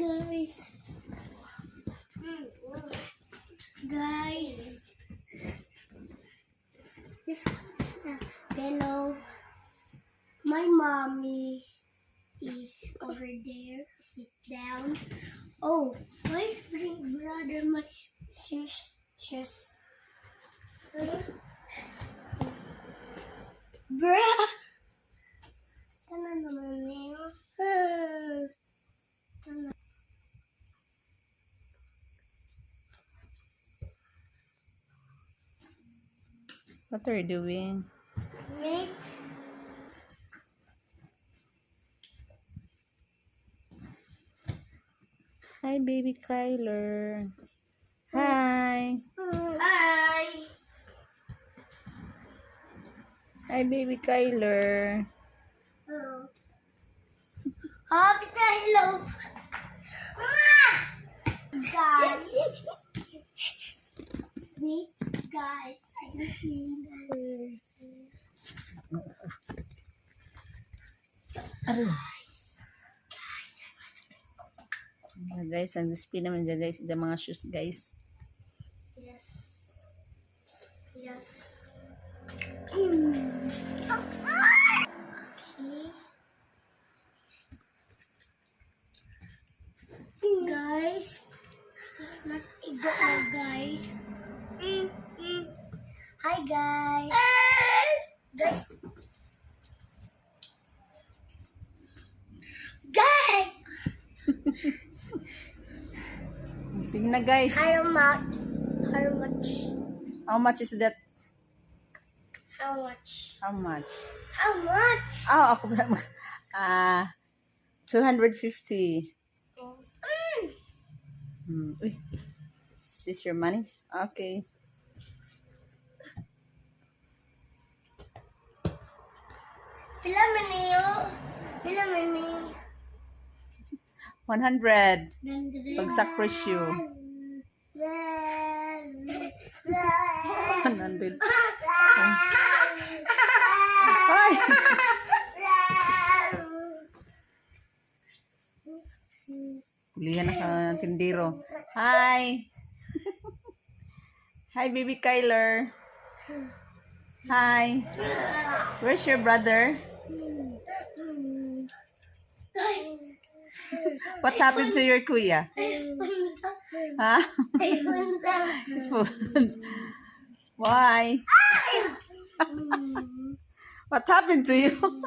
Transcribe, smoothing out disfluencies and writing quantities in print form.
guys. Guys. This one's a pillow. My mommy is over there. Sit down. Oh, my brother, my shoes. Bruh! Tana naman niyo. What are you doing? Wait. Hi, baby Kyler. Hi. Hi. Hi, baby Kyler. Hello. Pita, hello. Guys. Wait, guys. I'm seeing Guys, ang display naman dyan guys. Dyan mga shoes guys. Yes. Yes. Okay. Guys. It's not ego na guys. Hi guys. Guys. Guys. Sige na guys. How much? How much? How much is that? How much? How much? How much? Oh, ako ba? 250. Uy. Is this your money? Okay. Pila man niyo? Pila man niyo? 100. Pagsak presyo. 100. Ay! Pulihan na ka tindero. Hi! Hi, baby Kyler. Hi. Where's your brother? What happened to your kuya? Huh? Why? What happened to you?